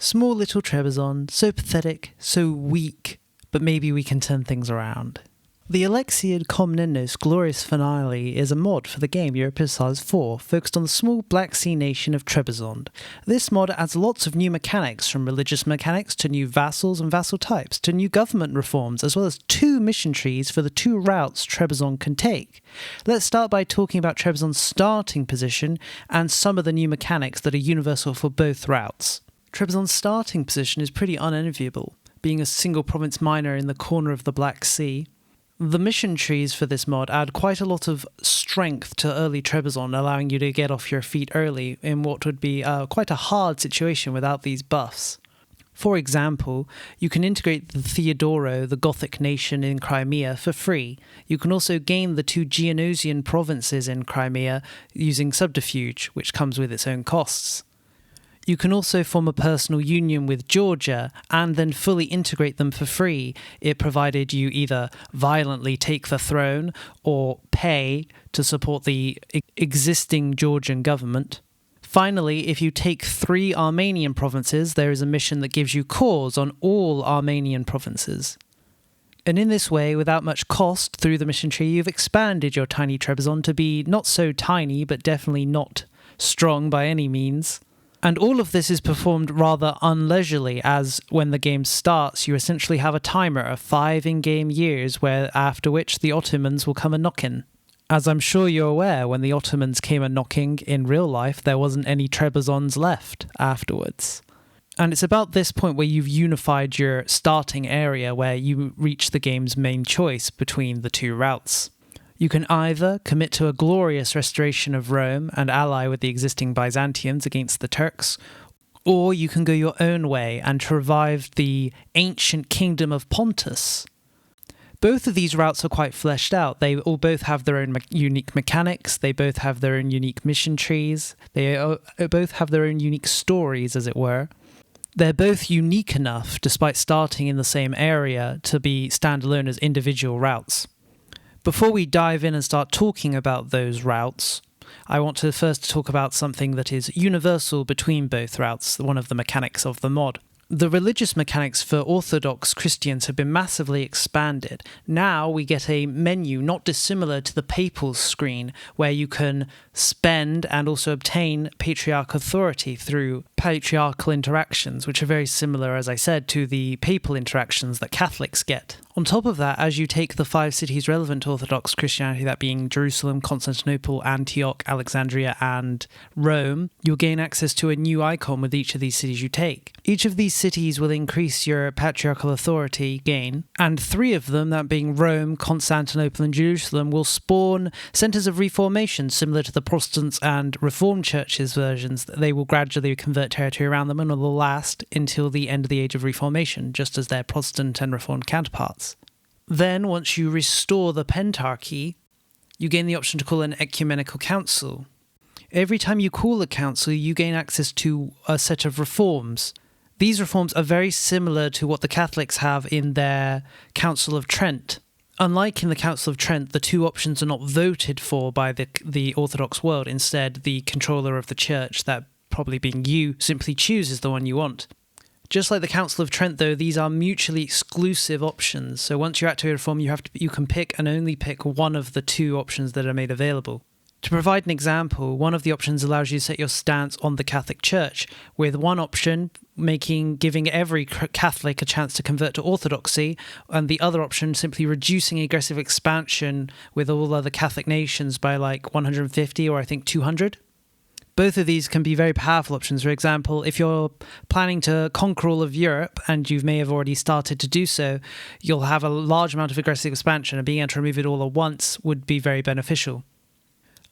Small little Trebizond, so pathetic, so weak, but maybe we can turn things around. The Alexiad Komnenos Glorious Finale is a mod for the game Europa Universalis 4, focused on the small Black Sea nation of Trebizond. This mod adds lots of new mechanics, from religious mechanics to new vassals and vassal types, to new government reforms, as well as 2 mission trees for the 2 routes Trebizond can take. Let's start by talking about Trebizond's starting position and some of the new mechanics that are universal for both routes. Trebizond's starting position is pretty unenviable, being a single province minor in the corner of the Black Sea. The mission trees for this mod add quite a lot of strength to early Trebizond, allowing you to get off your feet early in what would be quite a hard situation without these buffs. For example, you can integrate the Theodoro, the Gothic nation in Crimea, for free. You can also gain the 2 Geonosian provinces in Crimea using subterfuge, which comes with its own costs. You can also form a personal union with Georgia and then fully integrate them for free, it provided you either violently take the throne or pay to support the existing Georgian government. Finally, if you take 3 Armenian provinces, there is a mission that gives you cores on all Armenian provinces. And in this way, without much cost through the mission tree, you've expanded your tiny Trebizond to be not so tiny, but definitely not strong by any means. And all of this is performed rather unleisurely, as when the game starts, you essentially have a timer of 5 in-game years, after which the Ottomans will come a-knocking. As I'm sure you're aware, when the Ottomans came a-knocking in real life, there wasn't any Trebizonds left afterwards. And it's about this point where you've unified your starting area, where you reach the game's main choice between the 2 routes. You can either commit to a glorious restoration of Rome and ally with the existing Byzantians against the Turks, or you can go your own way and revive the ancient kingdom of Pontus. Both of these routes are quite fleshed out. They all both have their own unique mechanics, they both have their own unique mission trees, they both have their own unique stories, as it were. They're both unique enough, despite starting in the same area, to be standalone as individual routes. Before we dive in and start talking about those routes, I want to first talk about something that is universal between both routes, one of the mechanics of the mod. The religious mechanics for Orthodox Christians have been massively expanded. Now we get a menu not dissimilar to the papal screen, where you can spend and also obtain patriarch authority through patriarchal interactions, which are very similar, as I said, to the papal interactions that Catholics get. On top of that, as you take the 5 cities relevant to Orthodox Christianity, that being Jerusalem, Constantinople, Antioch, Alexandria, and Rome, you'll gain access to a new icon with each of these cities you take. Each of these cities will increase your patriarchal authority gain, and 3 of them, that being Rome, Constantinople, and Jerusalem, will spawn centres of reformation similar to the Protestants and Reformed churches versions. They will gradually convert territory around them and will last until the end of the Age of Reformation, just as their Protestant and Reformed counterparts. Then, once you restore the Pentarchy, you gain the option to call an ecumenical council. Every time you call a council, you gain access to a set of reforms. These reforms are very similar to what the Catholics have in their Council of Trent. Unlike in the Council of Trent, the 2 options are not voted for by the Orthodox world. Instead, the controller of the church, that probably being you, simply chooses the one you want. Just like the Council of Trent, though, these are mutually exclusive options. So once you're activated reform, you can pick and only pick one of the 2 options that are made available. To provide an example, one of the options allows you to set your stance on the Catholic Church, with one option giving every Catholic a chance to convert to Orthodoxy, and the other option simply reducing aggressive expansion with all other Catholic nations by like 150 or I think 200. Both of these can be very powerful options. For example, if you're planning to conquer all of Europe, and you may have already started to do so, you'll have a large amount of aggressive expansion, and being able to remove it all at once would be very beneficial.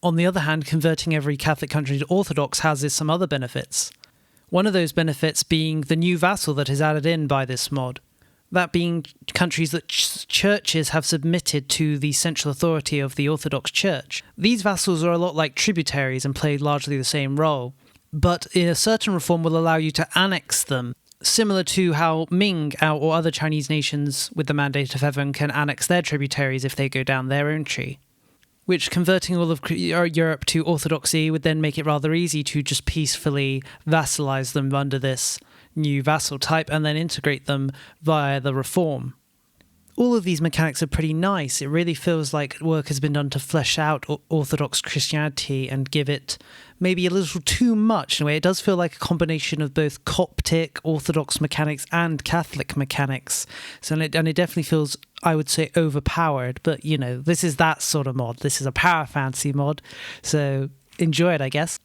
On the other hand, converting every Catholic country to Orthodox has some other benefits. One of those benefits being the new vassal that is added in by this mod. That being countries that churches have submitted to the central authority of the Orthodox Church. These vassals are a lot like tributaries and play largely the same role, but a certain reform will allow you to annex them, similar to how Ming or other Chinese nations with the Mandate of Heaven can annex their tributaries if they go down their own tree. Which, converting all of Europe to Orthodoxy, would then make it rather easy to just peacefully vassalize them under this new vassal type and then integrate them via the reform. All of these mechanics are pretty nice. It really feels like work has been done to flesh out Orthodox Christianity and give it maybe a little too much in a way. It does feel like a combination of both Coptic, Orthodox mechanics and Catholic mechanics. So, it definitely feels, I would say, overpowered. But, you know, this is that sort of mod. This is a power fantasy mod. So enjoy it, I guess.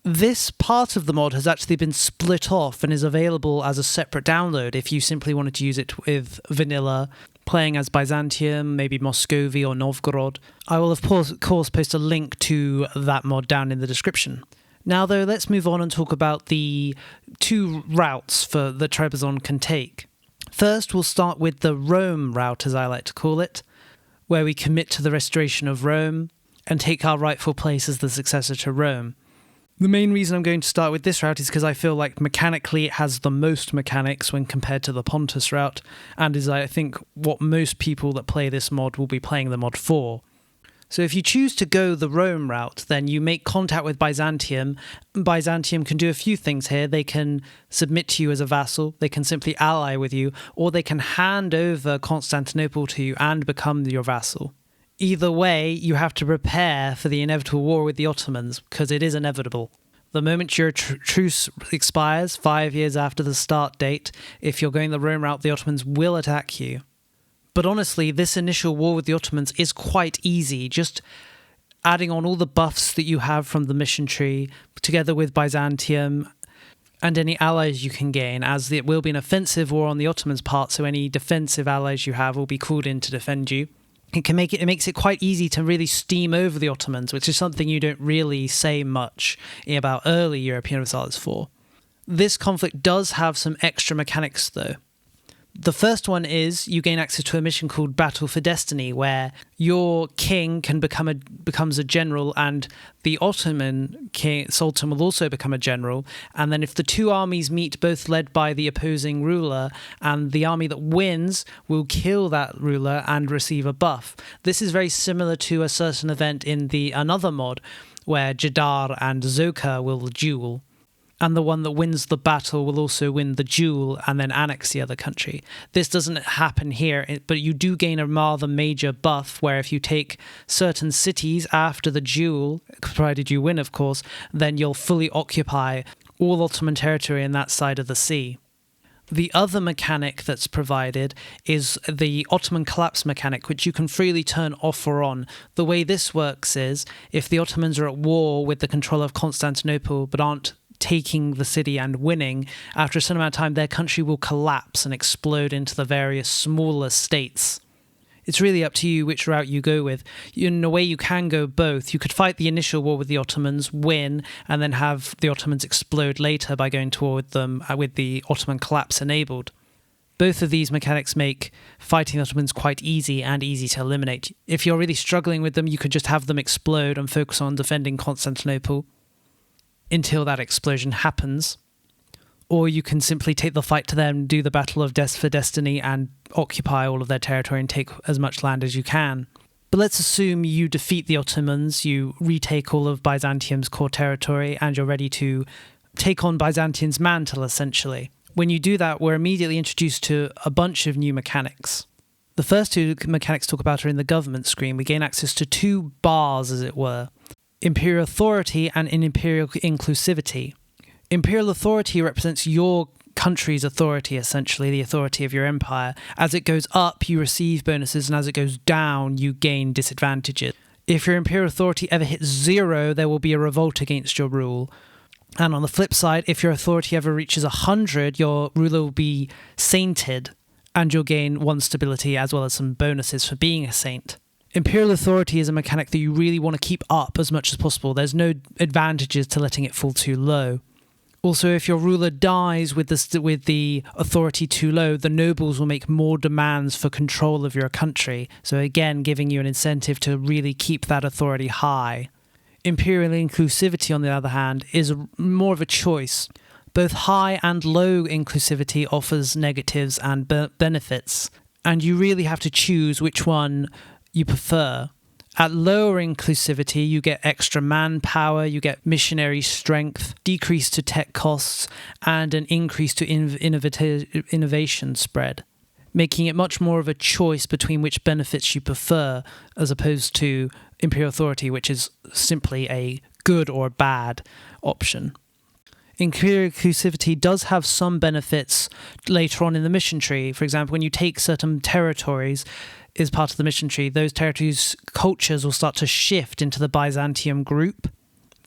This part of the mod has actually been split off and is available as a separate download if you simply wanted to use it with vanilla, playing as Byzantium, maybe Muscovy or Novgorod. I will of course post a link to that mod down in the description. Now though, let's move on and talk about the two routes that Trebizond can take. First, we'll start with the Rome route, as I like to call it, where we commit to the restoration of Rome and take our rightful place as the successor to Rome. The main reason I'm going to start with this route is because I feel like mechanically it has the most mechanics when compared to the Pontus route, and is, I think, what most people that play this mod will be playing the mod for. So if you choose to go the Rome route, then you make contact with Byzantium. Byzantium can do a few things here. They can submit to you as a vassal, they can simply ally with you, or they can hand over Constantinople to you and become your vassal. Either way, you have to prepare for the inevitable war with the Ottomans, because it is inevitable. The moment your truce expires, 5 years after the start date, if you're going the Rome route, the Ottomans will attack you. But honestly, this initial war with the Ottomans is quite easy. Just adding on all the buffs that you have from the mission tree, together with Byzantium, and any allies you can gain, as it will be an offensive war on the Ottomans' part, so any defensive allies you have will be called in to defend you. It makes it quite easy to really steam over the Ottomans, which is something you don't really say much about early Europa Universalis 4. This conflict does have some extra mechanics though. The first one is you gain access to a mission called Battle for Destiny, where your king becomes a general, and the Ottoman Sultan will also become a general. And then if the two armies meet, both led by the opposing ruler, and the army that wins will kill that ruler and receive a buff. This is very similar to a certain event in another mod, where Jadar and Zoka will duel. And the one that wins the battle will also win the duel and then annex the other country. This doesn't happen here, but you do gain a rather major buff where if you take certain cities after the duel, provided you win of course, then you'll fully occupy all Ottoman territory in that side of the sea. The other mechanic that's provided is the Ottoman collapse mechanic, which you can freely turn off or on. The way this works is, if the Ottomans are at war with the control of Constantinople but aren't taking the city and winning, after a certain amount of time their country will collapse and explode into the various smaller states. It's really up to you which route you go with. In a way you can go both. You could fight the initial war with the Ottomans, win, and then have the Ottomans explode later by going to war with them with the Ottoman collapse enabled. Both of these mechanics make fighting the Ottomans quite easy and easy to eliminate. If you're really struggling with them, you could just have them explode and focus on defending Constantinople until that explosion happens, or you can simply take the fight to them, do the battle for destiny and occupy all of their territory and take as much land as you can. But let's assume you defeat the Ottomans, you retake all of Byzantium's core territory, and you're ready to take on Byzantium's mantle, essentially. When you do that, we're immediately introduced to a bunch of new mechanics. The first two mechanics talk about are in the government screen. We gain access to two bars, as it were. Imperial authority and imperial inclusivity. Imperial authority represents your country's authority, essentially, the authority of your empire. As it goes up, you receive bonuses, and as it goes down, you gain disadvantages. If your imperial authority ever hits 0, there will be a revolt against your rule. And on the flip side, if your authority ever reaches 100, your ruler will be sainted, and you'll gain 1 stability as well as some bonuses for being a saint. Imperial authority is a mechanic that you really want to keep up as much as possible. There's no advantages to letting it fall too low. Also, if your ruler dies with the authority too low, the nobles will make more demands for control of your country. So again, giving you an incentive to really keep that authority high. Imperial inclusivity, on the other hand, is more of a choice. Both high and low inclusivity offers negatives and benefits, and you really have to choose which one you prefer. At lower inclusivity, you get extra manpower, you get missionary strength, decrease to tech costs, and an increase to innovation spread, making it much more of a choice between which benefits you prefer, as opposed to imperial authority, which is simply a good or bad option. Imperial inclusivity does have some benefits later on in the mission tree. For example, when you take certain territories as part of the mission tree, those territories' cultures will start to shift into the Byzantium group.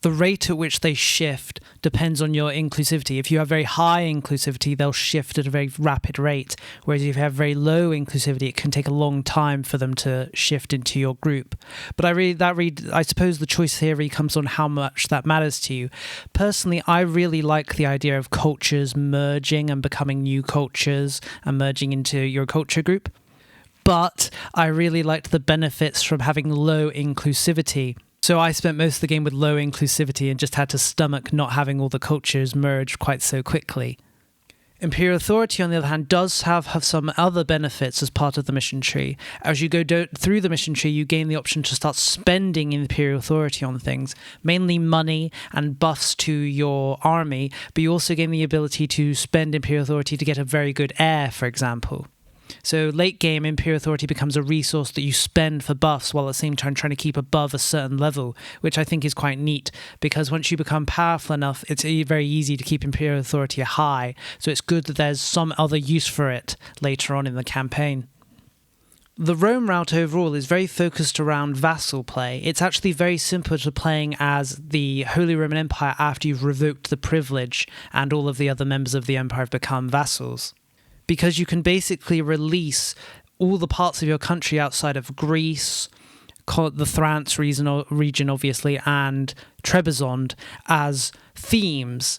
The rate at which they shift depends on your inclusivity. If you have very high inclusivity, they'll shift at a very rapid rate. Whereas if you have very low inclusivity, it can take a long time for them to shift into your group. But I suppose the choice here really comes on how much that matters to you. Personally, I really like the idea of cultures merging and becoming new cultures and merging into your culture group. But I really liked the benefits from having low inclusivity. So I spent most of the game with low inclusivity and just had to stomach not having all the cultures merge quite so quickly. Imperial authority, on the other hand, does have some other benefits as part of the mission tree. As you go through the mission tree, you gain the option to start spending imperial authority on things, mainly money and buffs to your army, but you also gain the ability to spend imperial authority to get a very good heir, for example. So late game, Imperial Authority becomes a resource that you spend for buffs while at the same time trying to keep above a certain level, which I think is quite neat, because once you become powerful enough, it's very easy to keep Imperial Authority high, so it's good that there's some other use for it later on in the campaign. The Rome route overall is very focused around vassal play. It's actually very similar to playing as the Holy Roman Empire after you've revoked the privilege and all of the other members of the empire have become vassals. Because you can basically release all the parts of your country outside of Greece, the Thrance region obviously, and Trebizond as themes,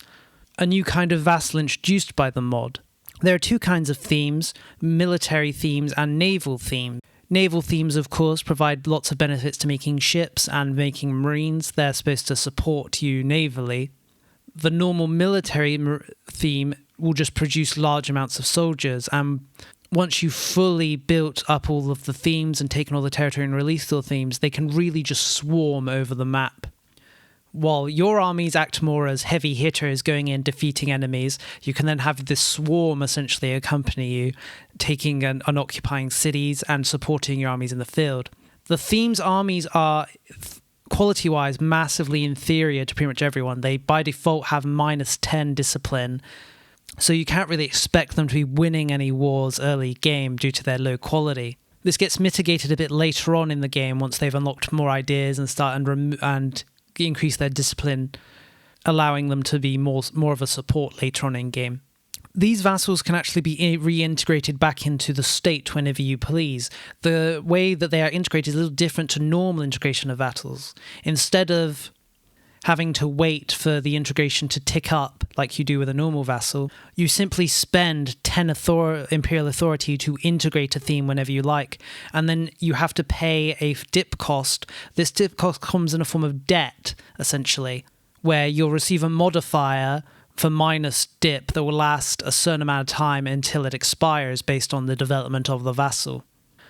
a new kind of vassal introduced by the mod. There are two kinds of themes, military themes and naval themes. Naval themes, of course, provide lots of benefits to making ships and making marines. They're supposed to support you navally. The normal military theme will just produce large amounts of soldiers, and once you've fully built up all of the themes and taken all the territory and released all the themes, they can really just swarm over the map. While your armies act more as heavy hitters going in, defeating enemies, you can then have this swarm essentially accompany you, taking and occupying cities and supporting your armies in the field. The themes armies are quality-wise massively inferior to pretty much everyone. They by default have -10 discipline, so you can't really expect them to be winning any wars early game due to their low quality. This gets mitigated a bit later on in the game once they've unlocked more ideas and and increase their discipline, allowing them to be more of a support later on in game. These vassals can actually be reintegrated back into the state whenever you please. The way that they are integrated is a little different to normal integration of vassals. Instead of having to wait for the integration to tick up like you do with a normal vassal, you simply spend 10 imperial authority to integrate a theme whenever you like, and then you have to pay a dip cost. This dip cost comes in a form of debt, essentially, where you'll receive a modifier for minus dip that will last a certain amount of time until it expires based on the development of the vassal.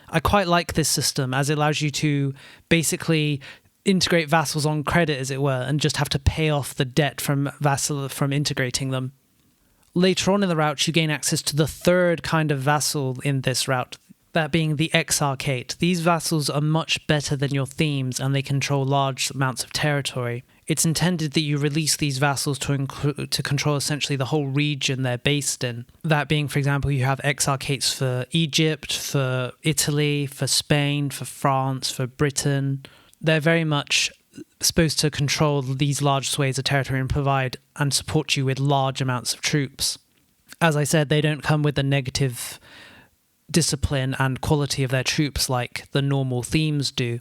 I quite like this system as it allows you to basically integrate vassals on credit, as it were, and just have to pay off the debt from integrating them. Later on in the route, you gain access to the third kind of vassal in this route, that being the exarchate. These vassals are much better than your themes, and they control large amounts of territory. It's intended that you release these vassals to control essentially the whole region they're based in. That being, for example, you have exarchates for Egypt, for Italy, for Spain, for France, for Britain. They're very much supposed to control these large swathes of territory and provide and support you with large amounts of troops. As I said, they don't come with the negative discipline and quality of their troops like the normal themes do.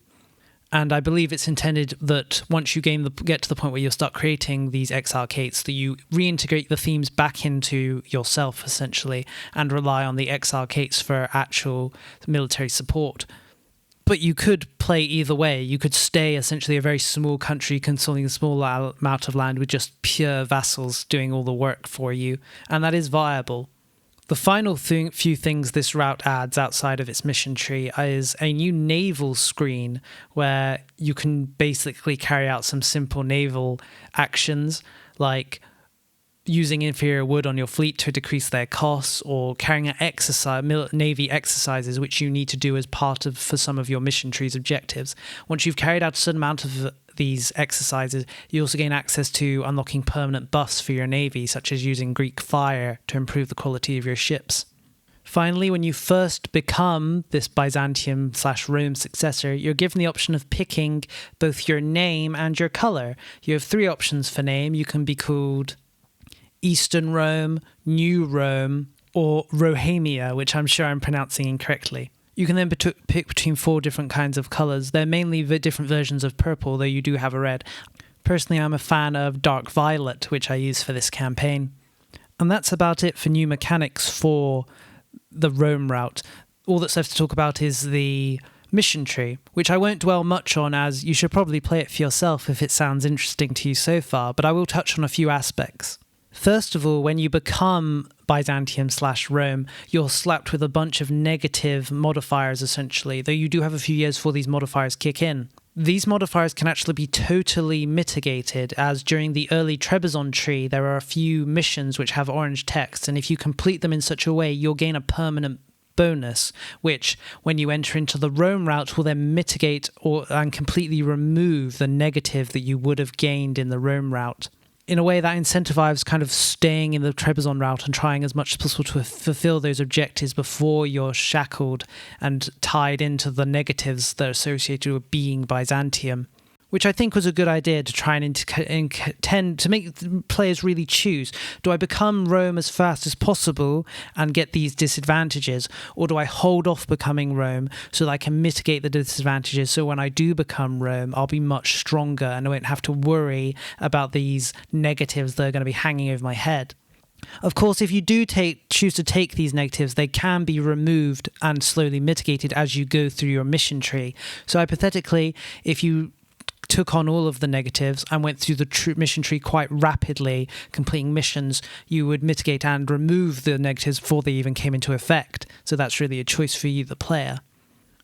And I believe it's intended that once you get to the point where you'll start creating these exarchates, that you reintegrate the themes back into yourself, essentially, and rely on the exarchates for actual military support. But you could play either way. You could stay essentially a very small country controlling a small amount of land with just pure vassals doing all the work for you, and that is viable. The final few things this route adds outside of its mission tree is a new naval screen where you can basically carry out some simple naval actions like using inferior wood on your fleet to decrease their costs, or carrying out navy exercises which you need to do as part of for some of your mission tree's objectives. Once you've carried out a certain amount of these exercises, you also gain access to unlocking permanent buffs for your navy, such as using Greek fire to improve the quality of your ships. Finally, when you first become this Byzantium/Rome successor, you're given the option of picking both your name and your colour. You have 3 options for name. You can be called Eastern Rome, New Rome, or Rohamia, which I'm sure I'm pronouncing incorrectly. You can then pick between 4 different kinds of colours. They're mainly different versions of purple, though you do have a red. Personally, I'm a fan of dark violet, which I use for this campaign. And that's about it for new mechanics for the Rome route. All that's left to talk about is the mission tree, which I won't dwell much on, as you should probably play it for yourself if it sounds interesting to you so far, but I will touch on a few aspects. First of all, when you become Byzantium/Rome, you're slapped with a bunch of negative modifiers, essentially, though you do have a few years before these modifiers kick in. These modifiers can actually be totally mitigated, as during the early Trebizond tree, there are a few missions which have orange text, and if you complete them in such a way, you'll gain a permanent bonus, which, when you enter into the Rome route, will then mitigate and completely remove the negative that you would have gained in the Rome route. In a way, that incentivizes kind of staying in the Trebizond route and trying as much as possible to fulfill those objectives before you're shackled and tied into the negatives that are associated with being Byzantium, which I think was a good idea to try and intend to make players really choose. Do I become Rome as fast as possible and get these disadvantages, or do I hold off becoming Rome so that I can mitigate the disadvantages, so when I do become Rome, I'll be much stronger and I won't have to worry about these negatives that are going to be hanging over my head? Of course, if you do choose to take these negatives, they can be removed and slowly mitigated as you go through your mission tree. So hypothetically, if you took on all of the negatives and went through the mission tree quite rapidly, completing missions, you would mitigate and remove the negatives before they even came into effect. So that's really a choice for you, the player.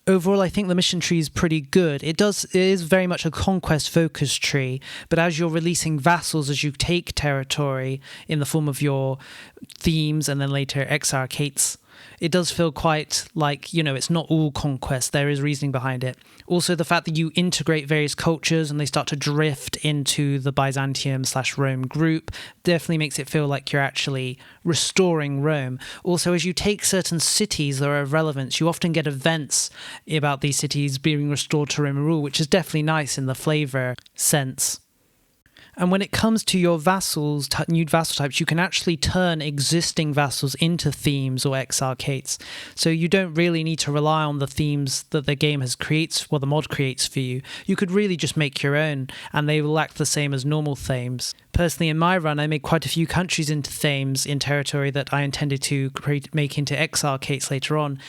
Overall, I think the mission tree is pretty good. It is very much a conquest-focused tree, but as you're releasing vassals as you take territory in the form of your themes and then later exarchates, it does feel quite like, it's not all conquest. There is reasoning behind it. Also, the fact that you integrate various cultures and they start to drift into the Byzantium/Rome group definitely makes it feel like you're actually restoring Rome. Also, as you take certain cities that are of relevance, you often get events about these cities being restored to Roman rule, which is definitely nice in the flavor sense. And when it comes to your vassals, new vassal types, you can actually turn existing vassals into themes or exarchates. So you don't really need to rely on the themes that the game the mod creates for you. You could really just make your own, and they will act the same as normal themes. Personally, in my run, I made quite a few countries into themes in territory that I intended to make into exarchates later on.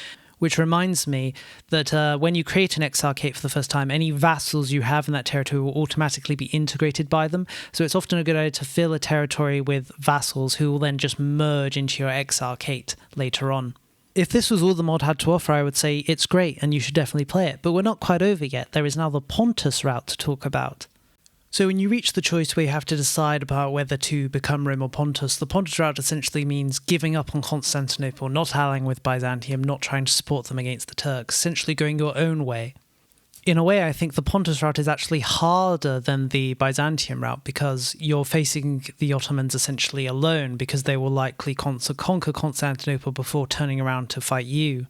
Which reminds me that when you create an exarchate for the first time, any vassals you have in that territory will automatically be integrated by them. So it's often a good idea to fill a territory with vassals who will then just merge into your exarchate later on. If this was all the mod had to offer, I would say it's great and you should definitely play it. But we're not quite over yet. There is now the Pontus route to talk about. So when you reach the choice where you have to decide about whether to become Rome or Pontus, the Pontus route essentially means giving up on Constantinople, not allying with Byzantium, not trying to support them against the Turks, essentially going your own way. In a way, I think the Pontus route is actually harder than the Byzantium route because you're facing the Ottomans essentially alone, because they will likely conquer Constantinople before turning around to fight you.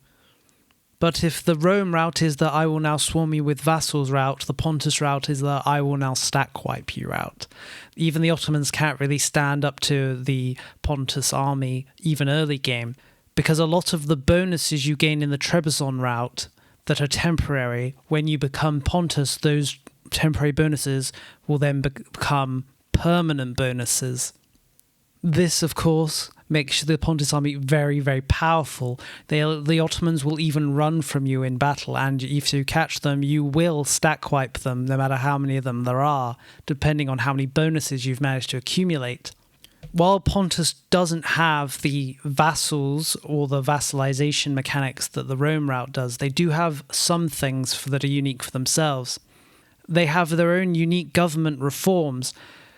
But if the Rome route is the I will now swarm you with vassals route, the Pontus route is the I will now stack wipe you route. Even the Ottomans can't really stand up to the Pontus army, even early game, because a lot of the bonuses you gain in the Trebizond route that are temporary, when you become Pontus, those temporary bonuses will then become permanent bonuses. This, of course, makes the Pontus army very, very powerful. The Ottomans will even run from you in battle, and if you catch them, you will stack wipe them, no matter how many of them there are, depending on how many bonuses you've managed to accumulate. While Pontus doesn't have the vassals or the vassalization mechanics that the Rome route does, they do have some things that are unique for themselves. They have their own unique government reforms.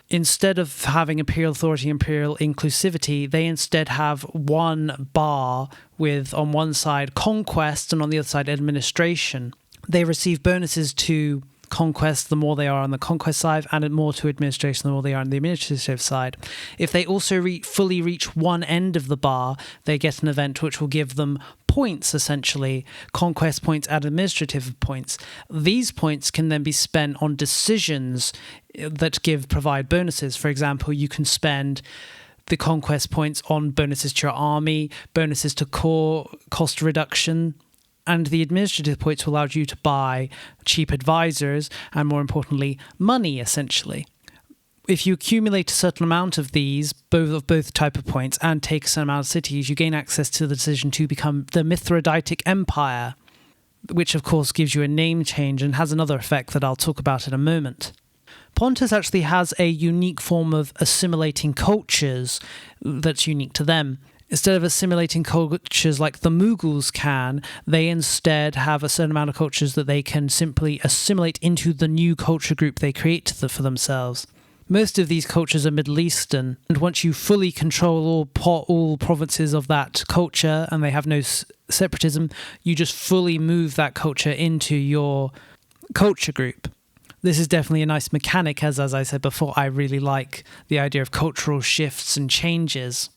Instead of having imperial authority, imperial inclusivity, they instead have one bar with, on one side, conquest and on the other side, administration. They receive bonuses to conquest the more they are on the conquest side, and more to administration the more they are on the administrative side. If they also fully reach one end of the bar, they get an event which will give them points, essentially, conquest points and administrative points. These points can then be spent on decisions that provide bonuses. For example, you can spend the conquest points on bonuses to your army, bonuses to core cost reduction, and the administrative points will allow you to buy cheap advisors and, more importantly, money, essentially. If you accumulate a certain amount of these, both type of points, and take a certain amount of cities, you gain access to the decision to become the Mithridatic Empire, which of course gives you a name change and has another effect that I'll talk about in a moment. Pontus actually has a unique form of assimilating cultures that's unique to them. Instead of assimilating cultures like the Mughals can, they instead have a certain amount of cultures that they can simply assimilate into the new culture group they create for themselves. Most of these cultures are Middle Eastern, and once you fully control all provinces of that culture and they have no separatism, you just fully move that culture into your culture group. This is definitely a nice mechanic, as I said before, I really like the idea of cultural shifts and changes.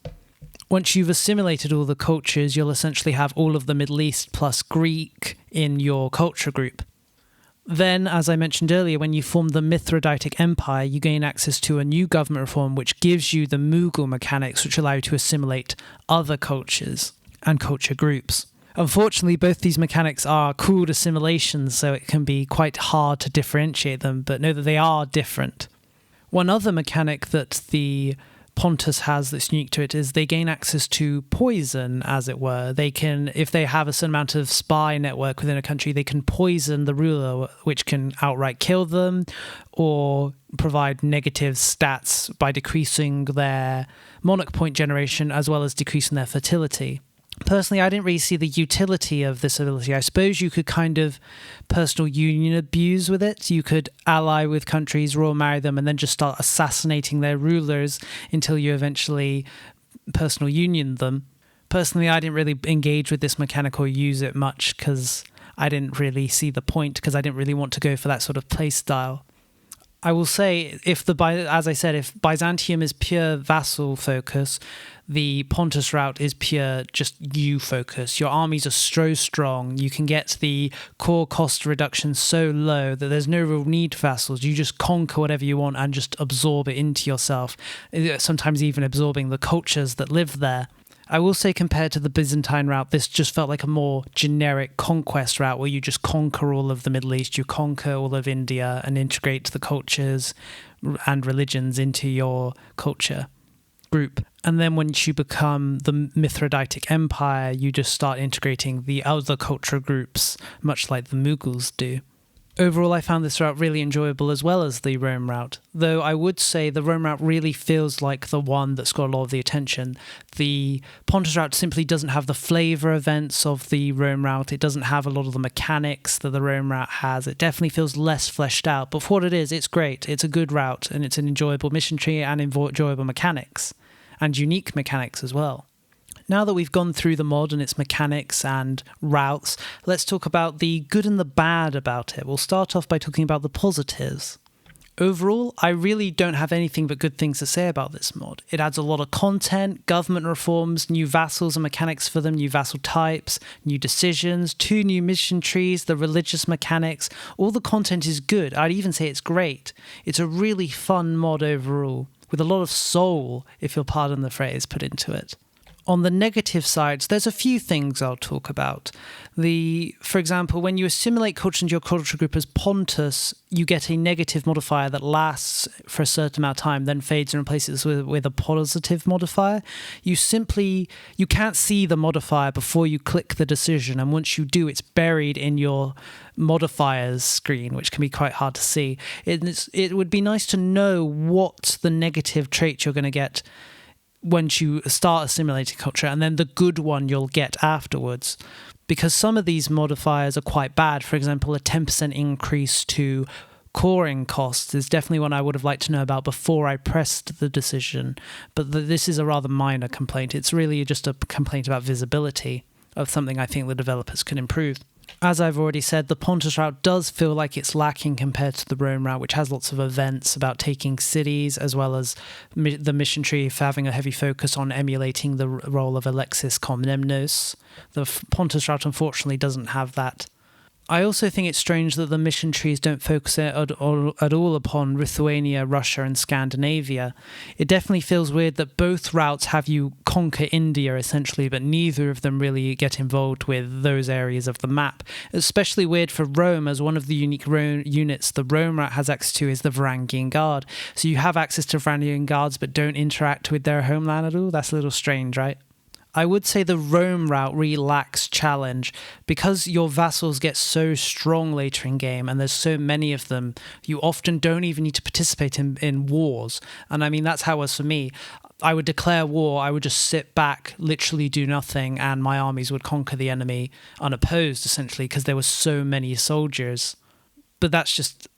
Once you've assimilated all the cultures, you'll essentially have all of the Middle East plus Greek in your culture group. Then, as I mentioned earlier, when you form the Mithridatic Empire, you gain access to a new government reform which gives you the Mughal mechanics which allow you to assimilate other cultures and culture groups. Unfortunately, both these mechanics are called assimilations, so it can be quite hard to differentiate them, but know that they are different. One other mechanic that the Pontus has that's unique to it is they gain access to poison, as it were. They can, if they have a certain amount of spy network within a country, they can poison the ruler, which can outright kill them or provide negative stats by decreasing their monarch point generation as well as decreasing their fertility. Personally, I didn't really see the utility of this ability. I suppose you could kind of personal union abuse with it. You could ally with countries, royal marry them, and then just start assassinating their rulers until you eventually personal union them. Personally, I didn't really engage with this mechanic or use it much because I didn't really see the point, because I didn't really want to go for that sort of play style. I will say, if Byzantium is pure vassal focus, the Pontus route is pure just you focus. Your armies are so strong, you can get the core cost reduction so low that there's no real need for vassals. You just conquer whatever you want and just absorb it into yourself, sometimes even absorbing the cultures that live there. I will say, compared to the Byzantine route, this just felt like a more generic conquest route where you just conquer all of the Middle East, you conquer all of India and integrate the cultures and religions into your culture group. And then once you become the Mithridatic Empire, you just start integrating the other culture groups, much like the Mughals do. Overall, I found this route really enjoyable as well as the Rome route, though I would say the Rome route really feels like the one that's got a lot of the attention. The Pontus route simply doesn't have the flavour events of the Rome route. It doesn't have a lot of the mechanics that the Rome route has. It definitely feels less fleshed out, but for what it is, it's great. It's a good route, and it's an enjoyable mission tree and enjoyable mechanics, and unique mechanics as well. Now that we've gone through the mod and its mechanics and routes, let's talk about the good and the bad about it. We'll start off by talking about the positives. Overall, I really don't have anything but good things to say about this mod. It adds a lot of content, government reforms, new vassals and mechanics for them, new vassal types, new decisions, 2 new mission trees, the religious mechanics. All the content is good. I'd even say it's great. It's a really fun mod overall, with a lot of soul, if you'll pardon the phrase, put into it. On the negative sides, there's a few things I'll talk about. For example, when you assimilate culture into your culture group as Pontus, you get a negative modifier that lasts for a certain amount of time, then fades and replaces with a positive modifier. You can't see the modifier before you click the decision, and once you do, it's buried in your modifiers screen, which can be quite hard to see. It would be nice to know what the negative trait you're going to get once you start assimilating culture, and then the good one you'll get afterwards. Because some of these modifiers are quite bad. For example, a 10% increase to coring costs is definitely one I would have liked to know about before I pressed the decision. But this is a rather minor complaint. It's really just a complaint about visibility of something I think the developers can improve. As I've already said, the Pontus route does feel like it's lacking compared to the Rome route, which has lots of events about taking cities, as well as the mission tree for having a heavy focus on emulating the role of Alexiad Komnenos. The Pontus route unfortunately doesn't have that. I also think it's strange that the mission trees don't focus at all upon Lithuania, Russia and Scandinavia. It definitely feels weird that both routes have you conquer India essentially, but neither of them really get involved with those areas of the map. Especially weird for Rome, as one of the unique units the Rome route has access to is the Varangian Guard. So you have access to Varangian Guards but don't interact with their homeland at all? That's a little strange, right? I would say the Rome route really lacks challenge. Because your vassals get so strong later in game and there's so many of them, you often don't even need to participate in wars. And I mean, that's how it was for me. I would declare war, I would just sit back, literally do nothing, and my armies would conquer the enemy unopposed, essentially, because there were so many soldiers. But that's just,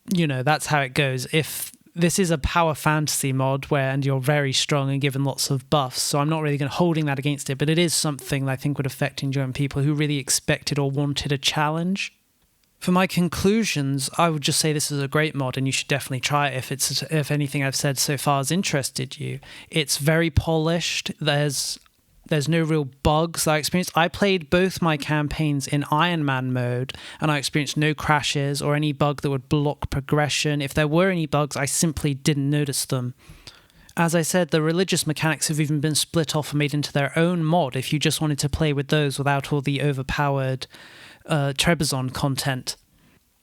that's how it goes. If this is a power fantasy mod and you're very strong and given lots of buffs, so I'm not really holding that against it, but it is something that I think would affect enjoying people who really expected or wanted a challenge. For my conclusions, I would just say this is a great mod and you should definitely try it if anything I've said so far has interested you. It's very polished. There's no real bugs that I experienced. I played both my campaigns in Iron Man mode, and I experienced no crashes or any bug that would block progression. If there were any bugs, I simply didn't notice them. As I said, the religious mechanics have even been split off and made into their own mod if you just wanted to play with those without all the overpowered Trebizond content.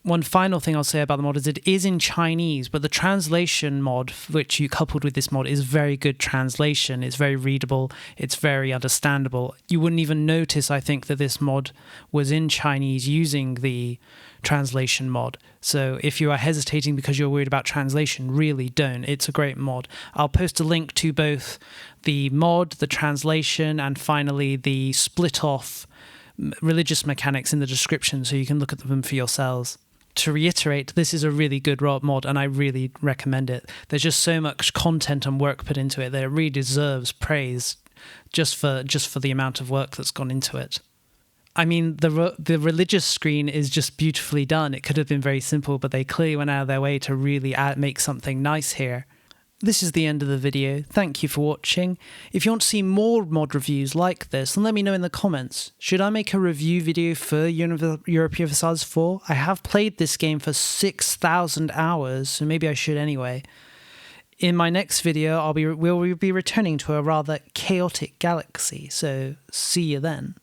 One final thing I'll say about the mod is it is in Chinese, but the translation mod, which you coupled with this mod, is very good translation. It's very readable. It's very understandable. You wouldn't even notice, I think, that this mod was in Chinese using the translation mod. So if you are hesitating because you're worried about translation, really don't. It's a great mod. I'll post a link to both the mod, the translation, and finally the split-off religious mechanics in the description so you can look at them for yourselves. To reiterate, this is a really good mod and I really recommend it. There's just so much content and work put into it that it really deserves praise just for the amount of work that's gone into it. I mean, the religious screen is just beautifully done. It could have been very simple, but they clearly went out of their way to really make something nice here. This is the end of the video. Thank you for watching. If you want to see more mod reviews like this, then let me know in the comments. Should I make a review video for Europa Universalis 4? I have played this game for 6,000 hours, so maybe I should anyway. In my next video, we'll be returning to a rather chaotic galaxy, so see you then.